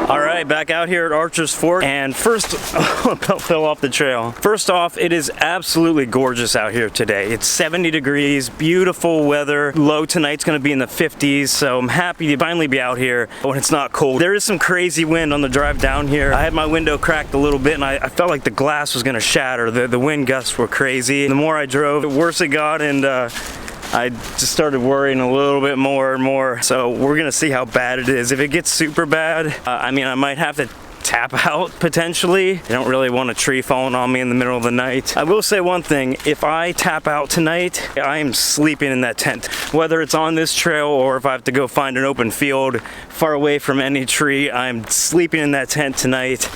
All right, back out here at Archer's Fork, and first, about fell off the trail. First off, it is absolutely gorgeous out here today. It's 70 degrees, beautiful weather. Low tonight's gonna be in the 50s, so I'm happy to finally be out here when it's not cold. There is some crazy wind on the drive down here. I had my window cracked a little bit, and I felt like the glass was gonna shatter. The wind gusts were crazy. The more I drove, the worse it got, and I just started worrying a little bit more and more. So we're gonna see how bad it is. If it gets super bad, I mean, I might have to tap out potentially. I don't really want a tree falling on me in the middle of the night. I will say one thing, if I tap out tonight, I am sleeping in that tent. Whether it's on this trail or if I have to go find an open field far away from any tree, I'm sleeping in that tent tonight.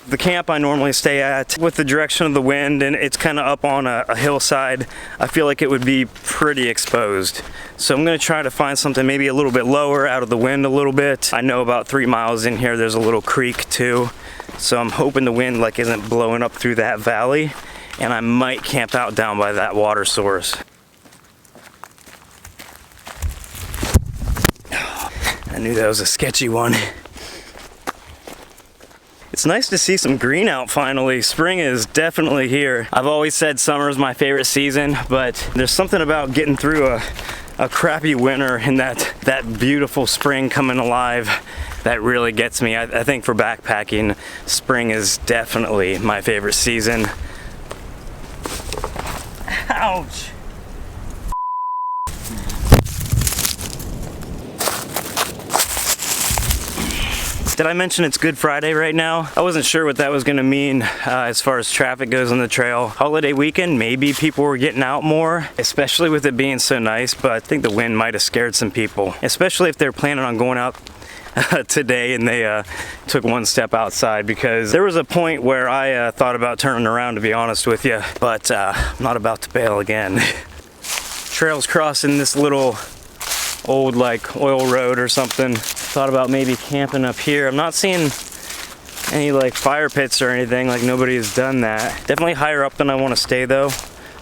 The camp I normally stay at, with the direction of the wind and it's kind of up on a hillside, I feel like it would be pretty exposed. So I'm going to try to find something maybe a little bit lower, out of the wind a little bit. I know about 3 miles in here there's a little creek too, so I'm hoping the wind like isn't blowing up through that valley, and I might camp out down by that water source. I knew that was a sketchy one. It's nice to see some green out finally. Spring is definitely here. I've always said summer is my favorite season, but there's something about getting through a crappy winter and that beautiful spring coming alive that really gets me. I think for backpacking, spring is definitely my favorite season. Ouch! Did I mention it's Good Friday right now? I wasn't sure what that was gonna mean as far as traffic goes on the trail. Holiday weekend, maybe people were getting out more, especially with it being so nice, but I think the wind might have scared some people, especially if they're planning on going out today and they took one step outside, because there was a point where I thought about turning around, to be honest with you, but I'm not about to bail again. Trails crossing this little old like oil road or something. Thought about maybe camping up here. I'm not seeing any like fire pits or anything, like nobody has done that. Definitely higher up than I want to stay though,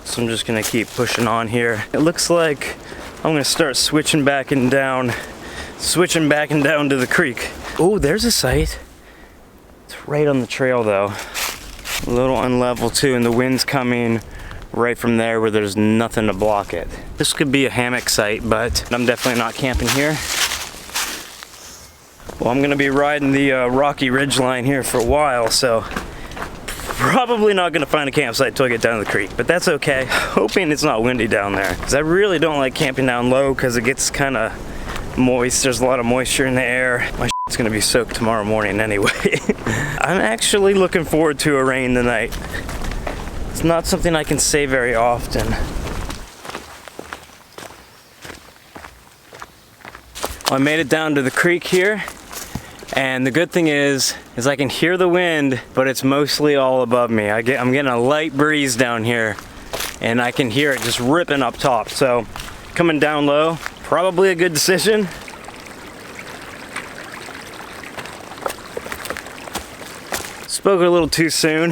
so I'm just gonna keep pushing on here. It looks like I'm gonna start switching back and down to the creek. Oh, there's a site. It's right on the trail though. A little unlevel too, and the wind's coming right from there where there's nothing to block it. This could be a hammock site, but I'm definitely not camping here. Well, I'm gonna be riding the rocky ridge line here for a while, so probably not gonna find a campsite until I get down to the creek, but that's okay. Hoping it's not windy down there, because I really don't like camping down low because it gets kind of moist. There's a lot of moisture in the air. My shit's gonna be soaked tomorrow morning anyway. I'm actually looking forward to a rain tonight. It's not something I can say very often. I made it down to the creek here, and the good thing is I can hear the wind, but it's mostly all above me. I'm getting a light breeze down here, and I can hear it just ripping up top. So coming down low, probably a good decision. Spoke a little too soon.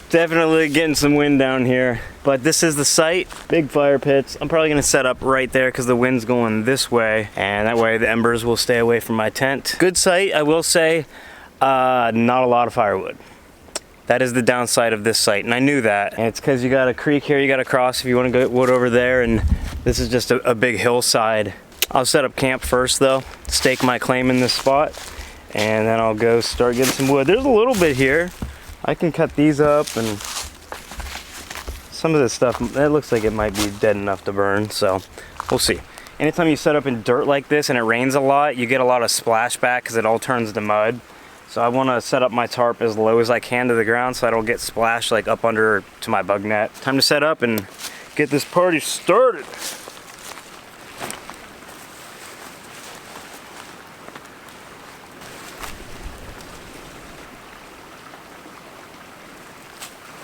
Definitely getting some wind down here, but this is the site. Big fire pits. I'm probably gonna set up right there because the wind's going this way, and that way the embers will stay away from my tent. Good site, I will say. Not a lot of firewood. That is the downside of this site, and I knew that. And it's because you got a creek here you got to cross if you want to get wood over there, and this is just a big hillside. I'll set up camp first though, stake my claim in this spot, and then I'll go start getting some wood. There's a little bit here. I can cut these up, and some of this stuff, it looks like it might be dead enough to burn, so we'll see. Anytime you set up in dirt like this and it rains a lot, you get a lot of splashback because it all turns to mud. So I want to set up my tarp as low as I can to the ground so I don't get splashed like up under to my bug net. Time to set up and get this party started.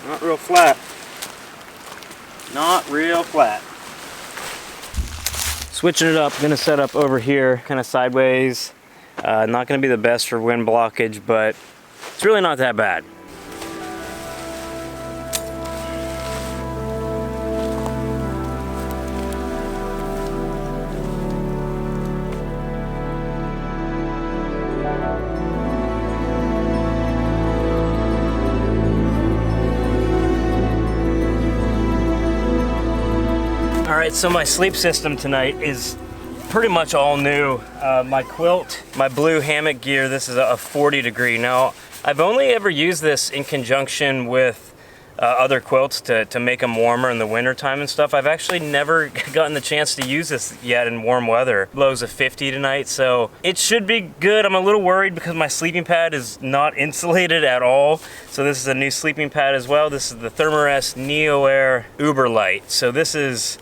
Not real flat. Not real flat. Switching it up, gonna set up over here, kind of sideways. Not gonna be the best for wind blockage, but it's really not that bad. right, so my sleep system tonight is pretty much all new. My quilt, my blue hammock gear, this is a 40 degree. Now, I've only ever used this in conjunction with other quilts to make them warmer in the winter time and stuff. I've actually never gotten the chance to use this yet in warm weather. Lows of 50 tonight, so it should be good. I'm a little worried because my sleeping pad is not insulated at all. So this is a new sleeping pad as well. This is the Thermarest Neo Air Uber Light. So this is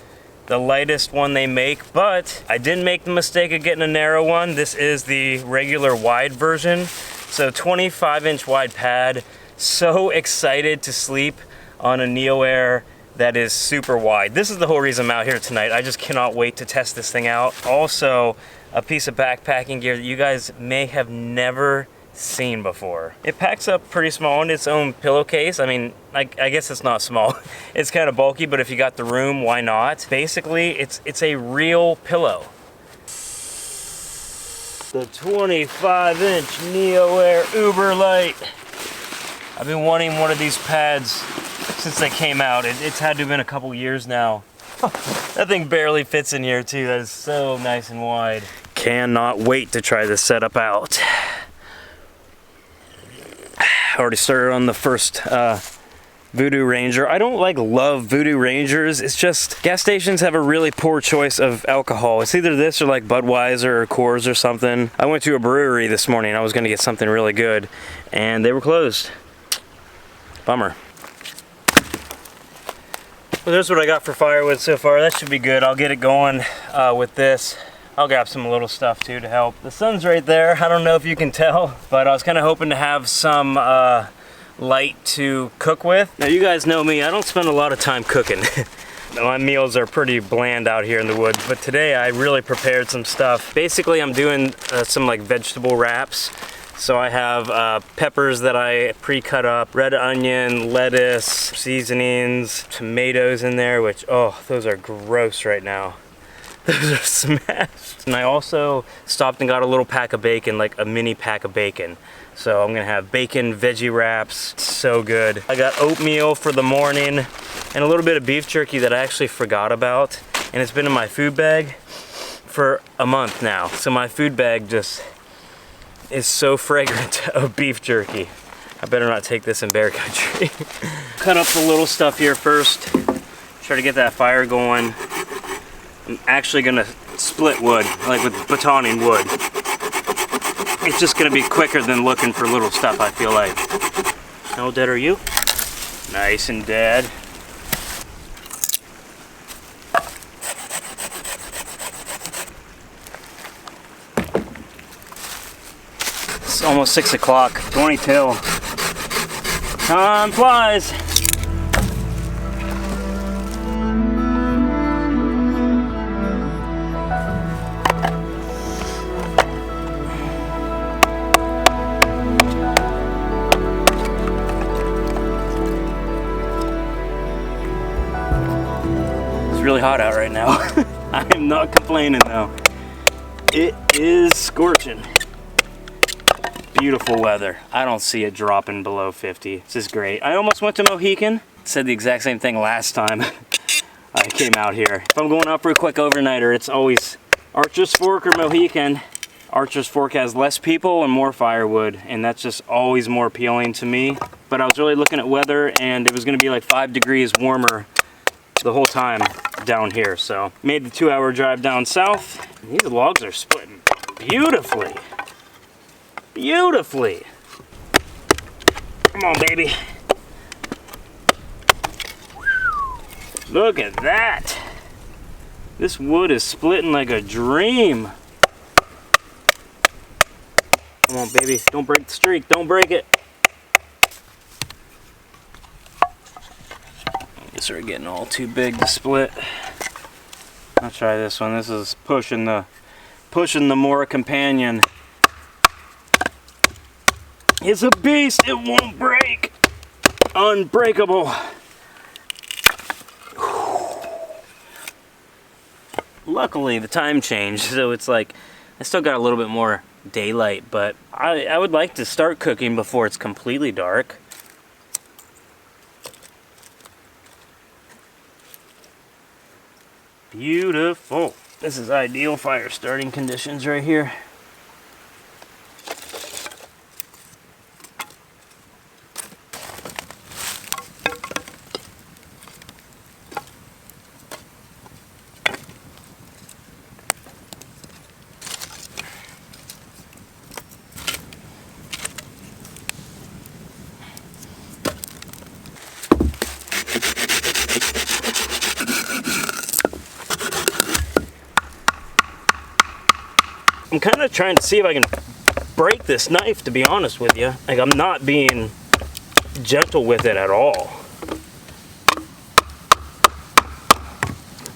the lightest one they make, but I didn't make the mistake of getting a narrow one. This is the regular wide version. So 25-inch wide pad. So excited to sleep on a Neo Air that is super wide. This is the whole reason I'm out here tonight. I just cannot wait to test this thing out. Also, a piece of backpacking gear that you guys may have never seen before. It packs up pretty small in its own pillowcase. I mean, I guess it's not small. It's kind of bulky, but if you got the room, why not? Basically, it's a real pillow. The 25-inch Neo Air Uber Light. I've been wanting one of these pads since they came out. It's had to have been a couple years now. That thing barely fits in here too. That is so nice and wide. Cannot wait to try this setup out. Already started on the first Voodoo Ranger. I don't love Voodoo Rangers. It's just gas stations have a really poor choice of alcohol. It's either this or like Budweiser or Coors or something. I went to a brewery this morning. I was gonna get something really good and they were closed. Bummer. Well, there's what I got for firewood so far. That should be good. I'll get it going with this. I'll grab some little stuff too to help. The sun's right there. I don't know if you can tell, but I was kind of hoping to have some light to cook with. Now you guys know me, I don't spend a lot of time cooking. My meals are pretty bland out here in the woods, but today I really prepared some stuff. Basically I'm doing some like vegetable wraps. So I have peppers that I pre-cut up, red onion, lettuce, seasonings, tomatoes in there, which, oh, those are gross right now. Those are smashed. And I also stopped and got a little pack of bacon, like a mini pack of bacon. So I'm gonna have bacon veggie wraps, so good. I got oatmeal for the morning and a little bit of beef jerky that I actually forgot about. And it's been in my food bag for a month now. So my food bag just is so fragrant of beef jerky. I better not take this in bear country. Cut up the little stuff here first. Try to get that fire going. I'm actually gonna split wood, like with batoning wood. It's just gonna be quicker than looking for little stuff, I feel like. How dead are you? Nice and dead. It's almost 6 o'clock, 20 till. Time flies. It's really hot out right now. I am not complaining though. It is scorching. Beautiful weather. I don't see it dropping below 50. This is great. I almost went to Mohican. Said the exact same thing last time I came out here. If I'm going out for a quick overnighter, it's always Archer's Fork or Mohican. Archer's Fork has less people and more firewood, and that's just always more appealing to me. But I was really looking at weather, and it was gonna be like 5 degrees warmer the whole time down here. So made the 2-hour drive down south. These logs are splitting beautifully. Beautifully. Come on, baby. Look at that. This wood is splitting like a dream. Come on, baby. Don't break the streak. Don't break it. These are getting all too big to split. I'll try this one. This is pushing the Mora Companion. It's a beast, it won't break. Unbreakable. Luckily, the time changed, so it's like, I still got a little bit more daylight, but I would like to start cooking before it's completely dark. Beautiful. This is ideal fire starting conditions right here. I'm kind of trying to see if I can break this knife, to be honest with you. Like, I'm not being gentle with it at all.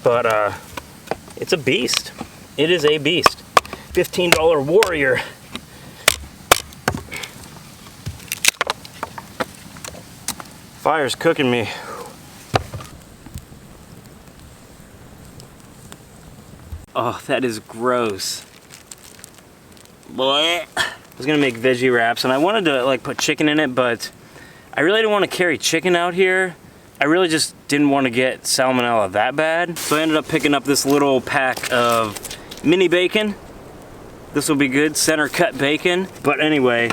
But it's a beast. It is a beast. $15 Warrior. Fire's cooking me. Oh, that is gross. Boy. I was gonna make veggie wraps, and I wanted to like put chicken in it, but I really didn't want to carry chicken out here. I really just didn't want to get salmonella that bad. So I ended up picking up this little pack of mini bacon. This will be good, center cut bacon. But anyway,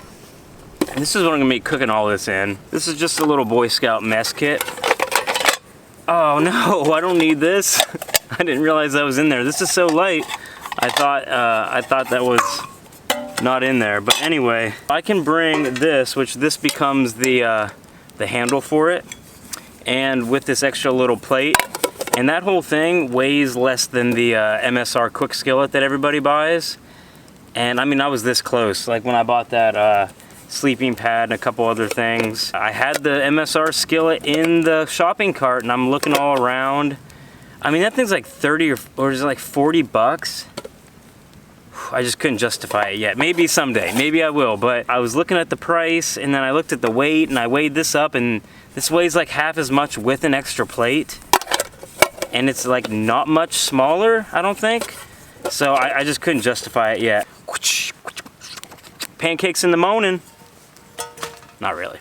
this is what I'm gonna be cooking all this in. This is just a little Boy Scout mess kit. Oh no, I don't need this. I didn't realize that was in there. This is so light. I thought that was not in there. But anyway, I can bring this, which this becomes the handle for it, and with this extra little plate, and that whole thing weighs less than the MSR quick skillet that everybody buys. And I mean, I was this close. Like when I bought that sleeping pad and a couple other things, I had the MSR skillet in the shopping cart, and I'm looking all around. I mean, that thing's like 30 or is it like 40 bucks? I just couldn't justify it yet. Maybe someday, maybe I will, but I was looking at the price, and then I looked at the weight, and I weighed this up, and this weighs like half as much with an extra plate, and it's like not much smaller, I don't think. So I just couldn't justify it yet. Pancakes in the morning. Not really.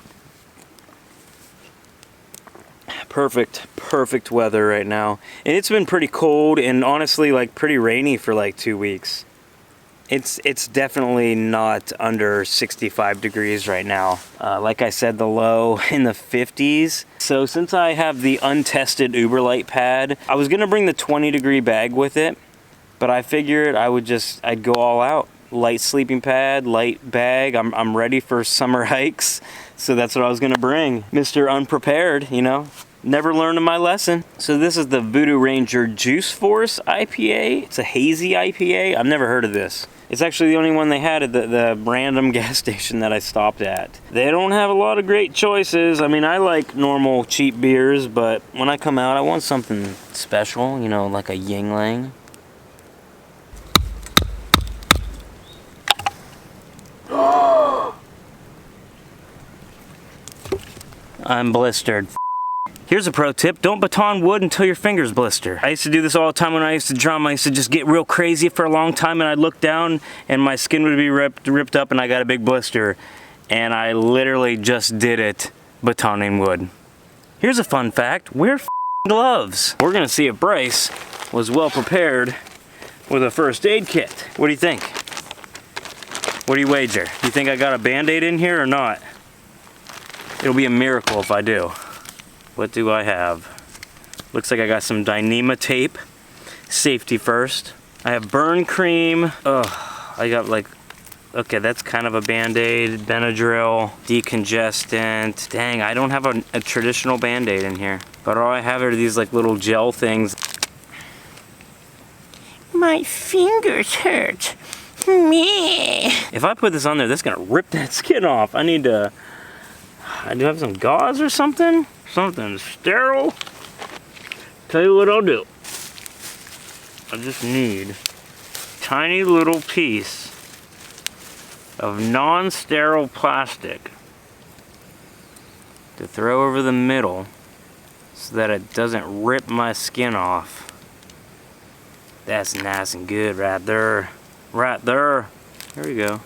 Perfect weather right now. And it's been pretty cold and honestly like pretty rainy for like 2 weeks. It's definitely not under 65 degrees right now. Like I said, the low in the 50s. So since I have the untested Uberlite pad, I was gonna bring the 20-degree bag with it, but I figured I'd go all out. Light sleeping pad, light bag. I'm ready for summer hikes, so that's what I was gonna bring. Mr. Unprepared, you know. Never learned my lesson. So this is the Voodoo Ranger Juice Force IPA. It's a hazy IPA. I've never heard of this. It's actually the only one they had at the random gas station that I stopped at. They don't have a lot of great choices. I mean, I like normal cheap beers, but when I come out, I want something special, you know, like a Yingling. I'm blistered. Here's a pro tip, don't baton wood until your fingers blister. I used to do this all the time when I used to drum. I used to just get real crazy for a long time, and I'd look down and my skin would be ripped up and I got a big blister. And I literally just did it batoning wood. Here's a fun fact, wear gloves. We're gonna see if Bryce was well prepared with a first aid kit. What do you think? What do you wager? You think I got a Band-Aid in here or not? It'll be a miracle if I do. What do I have? Looks like I got some Dyneema tape. Safety first. I have burn cream. Ugh, I got like, okay, that's kind of a Band-Aid. Benadryl, decongestant. Dang, I don't have a traditional Band-Aid in here. But all I have are these like little gel things. My fingers hurt. Me. If I put this on there, that's gonna rip that skin off. I do have some gauze or something? Something sterile? Tell you what I'll do. I just need a tiny little piece of non-sterile plastic to throw over the middle so that it doesn't rip my skin off. That's nice and good right there. Right there. There we go.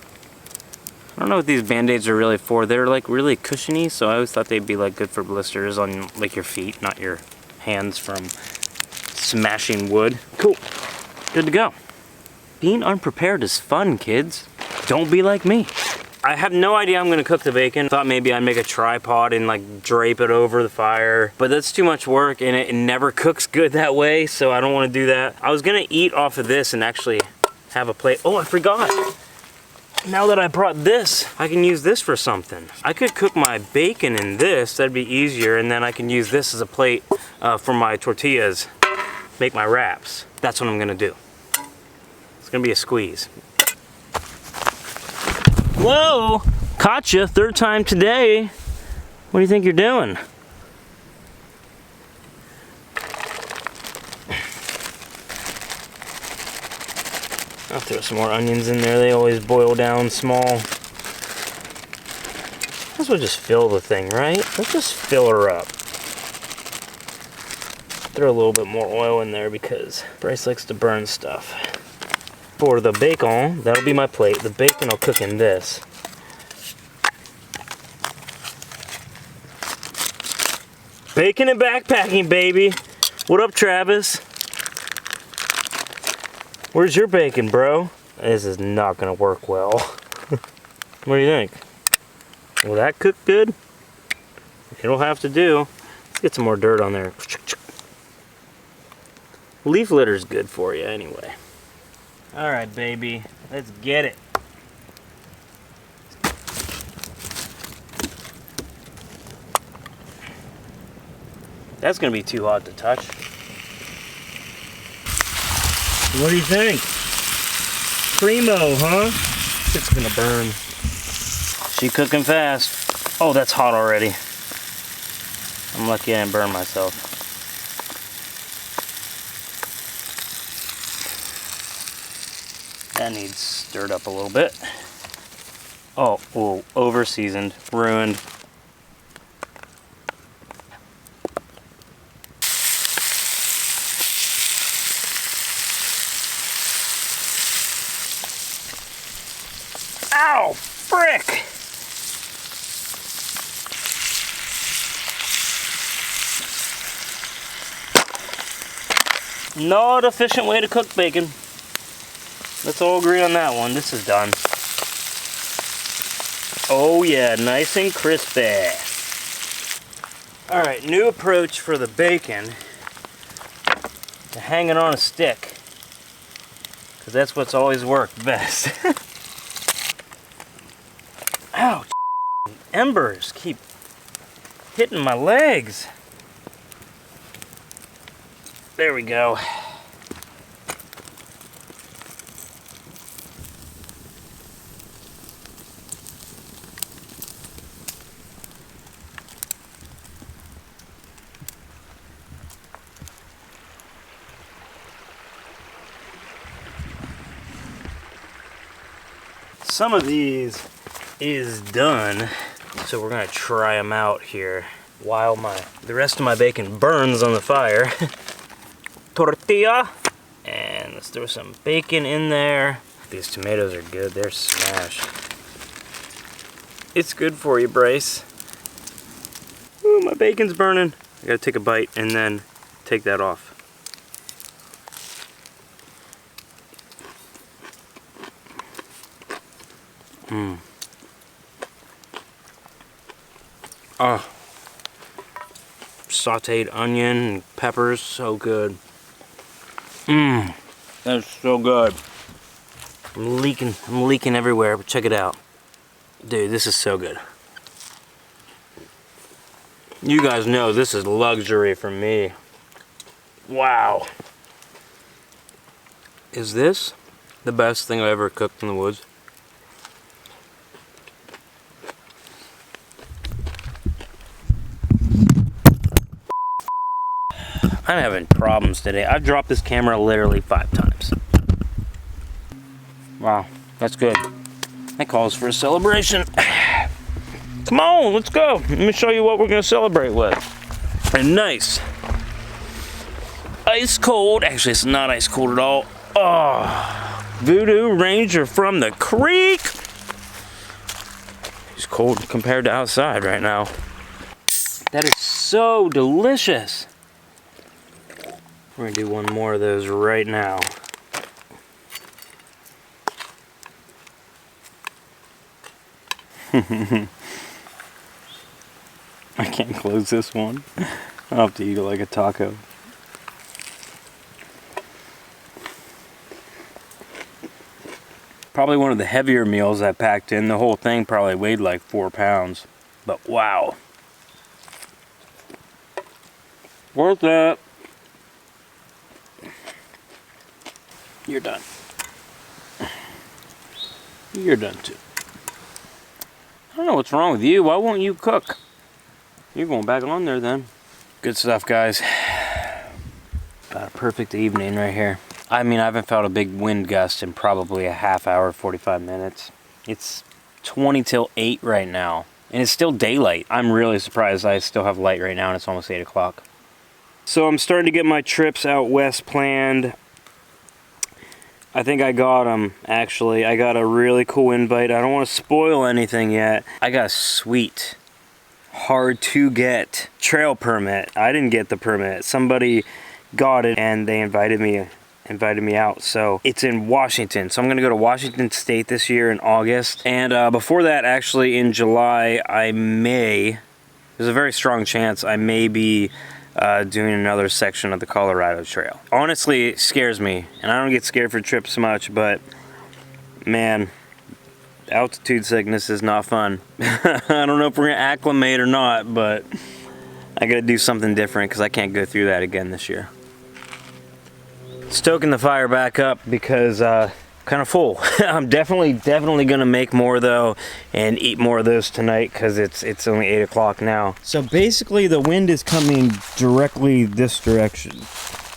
I don't know what these Band-Aids are really for. They're like really cushiony, so I always thought they'd be like good for blisters on like your feet, not your hands from smashing wood. Cool. Good to go. Being unprepared is fun, kids. Don't be like me. I have no idea I'm gonna cook the bacon. Thought maybe I'd make a tripod and like drape it over the fire, but that's too much work and it never cooks good that way, so I don't wanna do that. I was gonna eat off of this and actually have a plate. Oh, I forgot. Now that I brought this, I can use this for something. I could cook my bacon in this, that'd be easier, and then I can use this as a plate for my tortillas, make my wraps. That's what I'm gonna do. It's gonna be a squeeze. Whoa, caught you, third time today. What do you think you're doing? I'll throw some more onions in there. They always boil down small. Might as well just fill the thing, right? Let's just fill her up. Throw a little bit more oil in there because Bryce likes to burn stuff. For the bacon, that'll be my plate. The bacon I'll cook in this. Bacon and backpacking, baby. What up, Travis? Where's your bacon, bro? This is not gonna work well. What do you think? Will that cook good? It'll have to do. Let's get some more dirt on there. Leaf litter's good for you anyway. All right, baby, let's get it. That's gonna be too hot to touch. What do you think? Primo, huh? It's gonna burn. She cooking fast. Oh, that's hot already. I'm lucky I didn't burn myself. That needs stirred up a little bit. Oh, whoa, over seasoned, ruined. Ow, frick! Not an efficient way to cook bacon. Let's all agree on that one. This is done. Oh yeah, nice and crispy. Alright, new approach for the bacon. To hang it on a stick. Because that's what's always worked best. Ow, embers keep hitting my legs. There we go. Some of these is done, so we're gonna try them out here while the rest of my bacon burns on the fire. Tortilla, and let's throw some bacon in there. These tomatoes are good, they're smashed. It's good for you, Bryce. Ooh, my bacon's burning. I gotta take a bite and then take that off. Mmm. Oh. Sauteed onion and peppers, so good. Mmm. That's so good. I'm leaking everywhere, but check it out. Dude, this is so good. You guys know this is luxury for me. Wow. Is this the best thing I ever cooked in the woods? I'm having problems today. I've dropped this camera literally 5 times. Wow, that's good. That calls for a celebration. Come on, let's go. Let me show you what we're gonna celebrate with. A nice ice cold, actually it's not ice cold at all. Oh, Voodoo Ranger from the creek. It's cold compared to outside right now. That is so delicious. We're gonna do one more of those right now. I can't close this one. I'll have to eat it like a taco. Probably one of the heavier meals I packed in. The whole thing probably weighed like 4 pounds. But wow. Worth it. You're done. You're done too. I don't know what's wrong with you. Why won't you cook? You're going back on there then. Good stuff, guys. About a perfect evening right here. I mean, I haven't felt a big wind gust in probably a half hour, 45 minutes. It's 20 till 8 right now, and it's still daylight. I'm really surprised I still have light right now, and it's almost 8 o'clock. So I'm starting to get my trips out west planned. I think I got them, actually. I got a really cool invite. I don't want to spoil anything yet. I got a sweet, hard to get trail permit. I didn't get the permit. Somebody got it, and they invited me out. So it's in Washington. So I'm going to go to Washington State this year in August. And before that, actually in July, there's a very strong chance I may be doing another section of the Colorado Trail. Honestly, it scares me. And I don't get scared for trips much, but man, altitude sickness is not fun. I don't know if we're going to acclimate or not, but I got to do something different because I can't go through that again this year. Stoking the fire back up because kind of full. I'm definitely gonna make more though and eat more of those tonight because it's only 8 o'clock now. So basically the wind is coming directly this direction,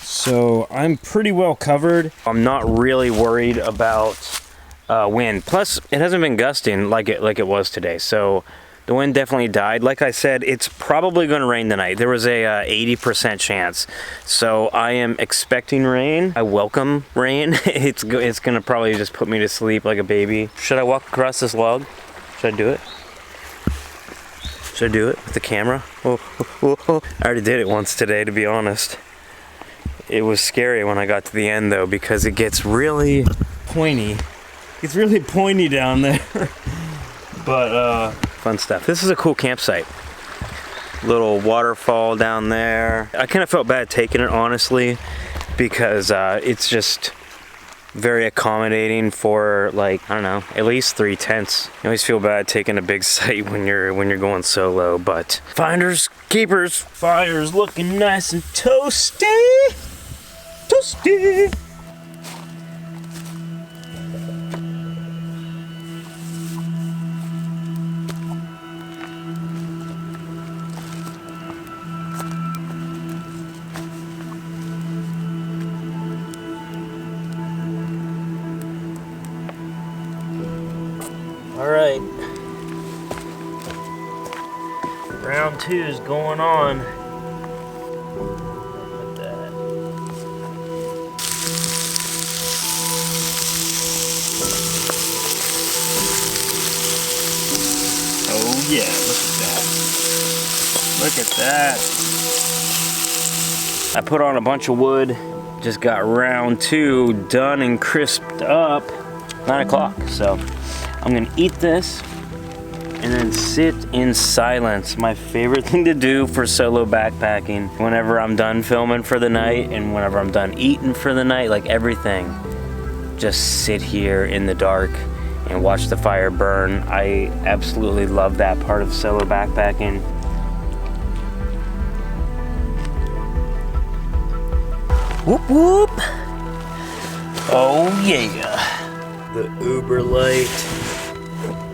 so I'm pretty well covered. I'm not really worried about wind. Plus it hasn't been gusting like it was today, so the wind definitely died. Like I said, it's probably going to rain tonight. There was a 80% chance. So I am expecting rain. I welcome rain. It's going to probably just put me to sleep like a baby. Should I walk across this log? Should I do it? Should I do it with the camera? Oh. I already did it once today, to be honest. It was scary when I got to the end though, because it gets really pointy. It's really pointy down there. But fun stuff. This is a cool campsite. Little waterfall down there. I kind of felt bad taking it, honestly, because it's just very accommodating for, like, I don't know, at least 3 tents. You always feel bad taking a big site when you're going solo, but finders keepers. Fire's looking nice and toasty. Toasty. All right, round 2 is going on. Look at that. Oh yeah, look at that. Look at that. I put on a bunch of wood, just got round 2 done and crisped up. 9 o'clock, so I'm gonna eat this and then sit in silence. My favorite thing to do for solo backpacking. Whenever I'm done filming for the night and whenever I'm done eating for the night, like everything, just sit here in the dark and watch the fire burn. I absolutely love that part of solo backpacking. Whoop whoop. Oh yeah. The Uber Light,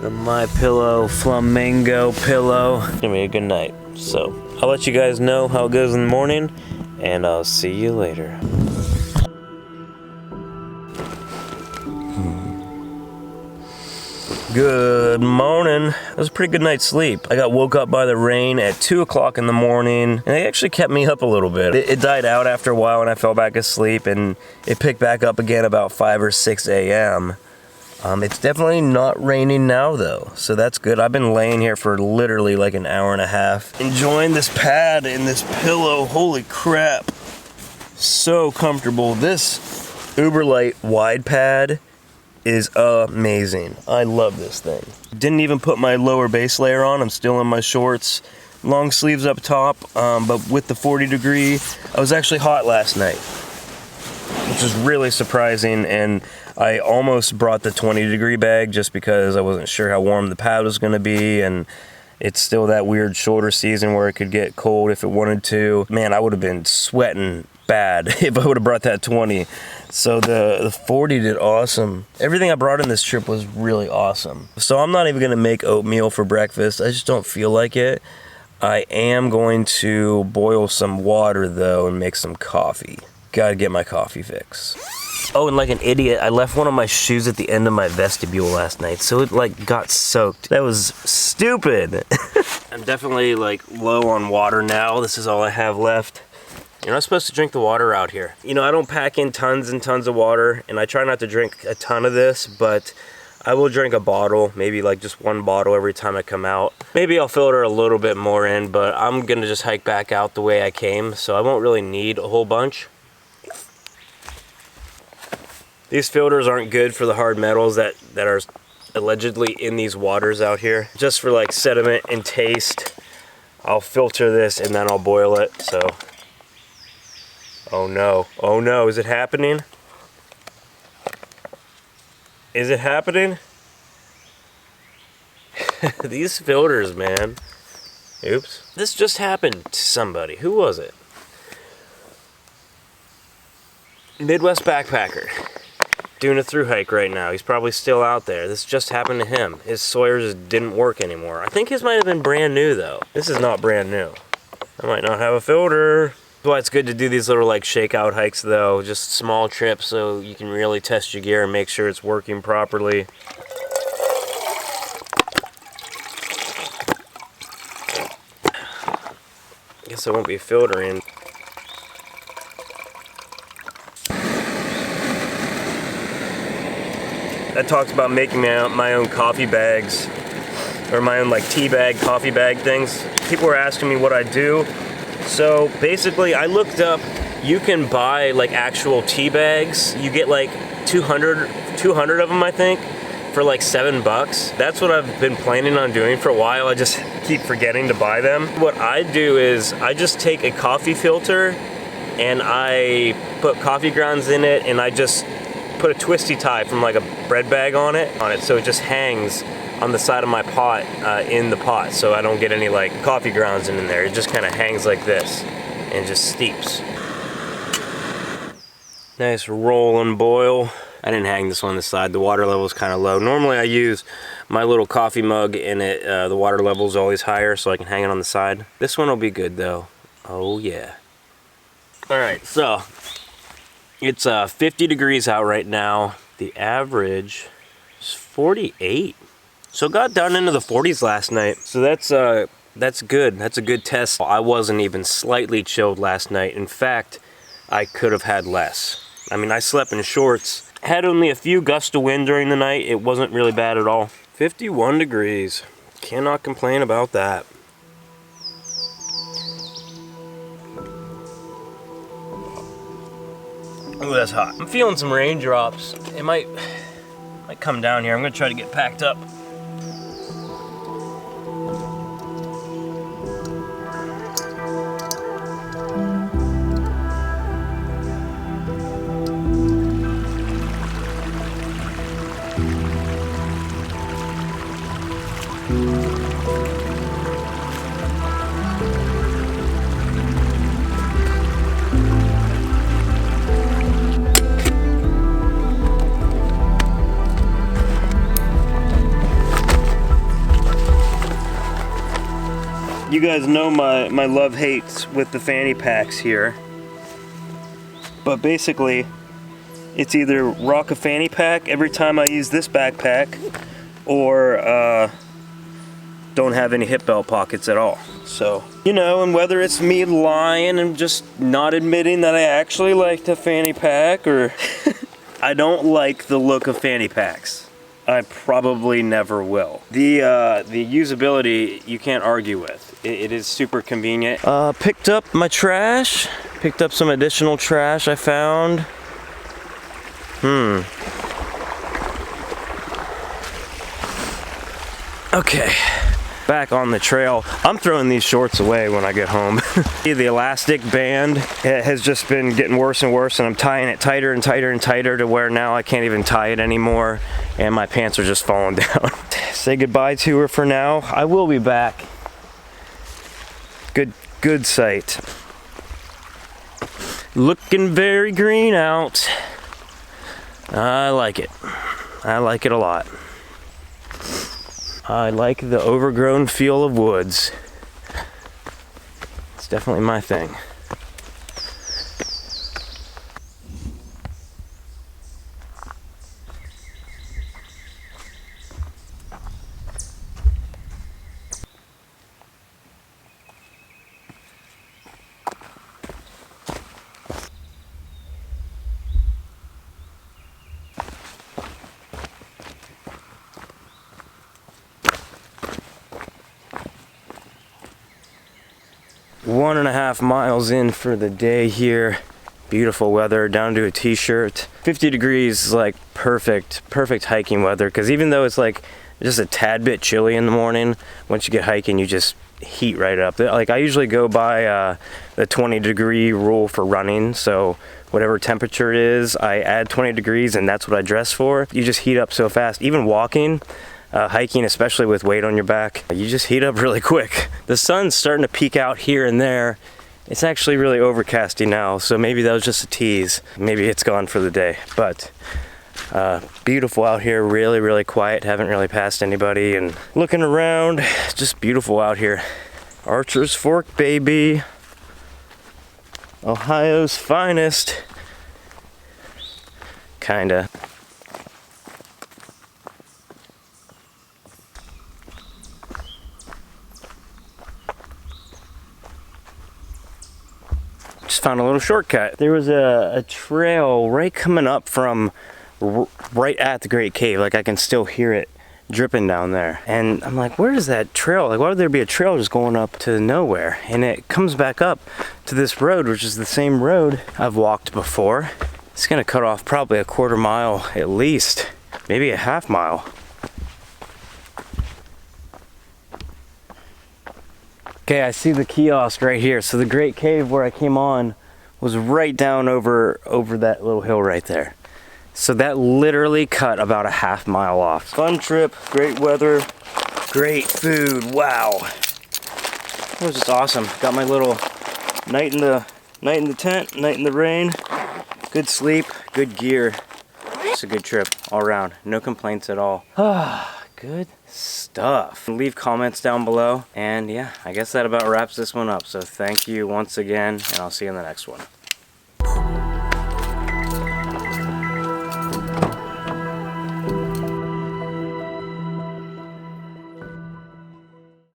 the My Pillow Flamingo pillow. It's gonna be a good night. So I'll let you guys know how it goes in the morning, and I'll see you later. Good morning. It was a pretty good night's sleep. I got woke up by the rain at 2 o'clock in the morning, and it actually kept me up a little bit. It died out after a while and I fell back asleep, and it picked back up again about 5 or 6 a.m. It's definitely not raining now though, so that's good. I've been laying here for literally like an hour and a half, enjoying this pad and this pillow. Holy crap. So comfortable. This Uberlite wide pad is amazing. I love this thing. Didn't even put my lower base layer on. I'm still in my shorts. Long sleeves up top, but with the 40 degree, I was actually hot last night, which is really surprising, and I almost brought the 20 degree bag just because I wasn't sure how warm the pad was gonna be, and it's still that weird shoulder season where it could get cold if it wanted to. Man, I would have been sweating bad if I would have brought that 20. So the 40 did awesome. Everything I brought in this trip was really awesome. So I'm not even gonna make oatmeal for breakfast. I just don't feel like it. I am going to boil some water though and make some coffee. Gotta get my coffee fix. Oh, and like an idiot, I left one of my shoes at the end of my vestibule last night, so it like got soaked. That was stupid. I'm definitely like low on water now. This is all I have left. You're not supposed to drink the water out here. You know, I don't pack in tons and tons of water, and I try not to drink a ton of this, but I will drink a bottle, maybe like just one bottle every time I come out. Maybe I'll filter a little bit more in, but I'm gonna just hike back out the way I came, so I won't really need a whole bunch. These filters aren't good for the hard metals that are allegedly in these waters out here. Just for like sediment and taste, I'll filter this and then I'll boil it, so. Oh no, is it happening? Is it happening? These filters, man. Oops. This just happened to somebody. Who was it? Midwest backpacker. Doing a thru hike right now. He's probably still out there. This just happened to him. His Sawyers didn't work anymore. I think his might have been brand new though. This is not brand new. I might not have a filter. That's why it's good to do these little like shakeout hikes though. Just small trips so you can really test your gear and make sure it's working properly. I guess I won't be filtering. That talks about making my own coffee bags, or my own like tea bag, coffee bag things. People were asking me what I do. So basically I looked up, you can buy like actual tea bags. You get like 200 of them I think, for like $7. That's what I've been planning on doing for a while. I just keep forgetting to buy them. What I do is I just take a coffee filter and I put coffee grounds in it, and I just put a twisty tie from like a bread bag on it, so it just hangs on the side of my pot, in the pot, so I don't get any like coffee grounds in there. It just kind of hangs like this and just steeps. Nice roll and boil. I didn't hang this on the side. The water level is kind of low. Normally I use my little coffee mug and the water level is always higher, so I can hang it on the side. This one will be good though. Oh yeah. All right, so it's 50 degrees out right now. The average is 48. So got down into the 40s last night. So that's good. That's a good test. I wasn't even slightly chilled last night. In fact, I could have had less. I mean, I slept in shorts. Had only a few gusts of wind during the night. It wasn't really bad at all. 51 degrees. Cannot complain about that. Ooh, that's hot. I'm feeling some raindrops. It might come down here. I'm gonna try to get packed up. You guys know my love-hates with the fanny packs here. But basically, it's either rock a fanny pack every time I use this backpack, or don't have any hip belt pockets at all. So, you know, and whether it's me lying and just not admitting that I actually like the fanny pack, or I don't like the look of fanny packs. I probably never will. The usability you can't argue with. It is super convenient. Picked up my trash. Picked up some additional trash I found. Okay, back on the trail. I'm throwing these shorts away when I get home. The elastic band has just been getting worse and worse, and I'm tying it tighter and tighter and tighter to where now I can't even tie it anymore, and my pants are just falling down. Say goodbye to her for now. I will be back. Good sight. Looking very green out. I like it. I like it a lot. I like the overgrown feel of woods. It's definitely my thing. One and a half miles in for the day here. Beautiful weather, down to a t-shirt. 50 degrees is like perfect hiking weather, because even though it's like just a tad bit chilly in the morning, once you get hiking you just heat right up. Like I usually go by the 20-degree rule for running, so whatever temperature it is, I add 20 degrees and that's what I dress for. You just heat up so fast. Even walking, hiking, especially with weight on your back, you just heat up really quick. The sun's starting to peek out here and there. It's actually really overcasty now, so maybe that was just a tease. Maybe it's gone for the day, but beautiful out here, really quiet, haven't really passed anybody, and looking around, just beautiful out here. Archer's Fork, baby. Ohio's finest. Kinda. Just found a little shortcut. There was a trail right coming up from right at the Great Cave. Like I can still hear it dripping down there. And I'm like, where is that trail? Like, why would there be a trail just going up to nowhere? And it comes back up to this road, which is the same road I've walked before. It's gonna cut off probably a quarter mile at least, maybe a half mile. Okay, I see the kiosk right here. So the Great Cave where I came on was right down over that little hill right there. So that literally cut about a half mile off. Fun trip, great weather, great food, wow. It was just awesome. Got my little night in the tent, night in the rain, good sleep, good gear. It's a good trip all around, no complaints at all. Good stuff. Leave comments down below, and yeah, I guess that about wraps this one up. So thank you once again, and I'll see you in the next one.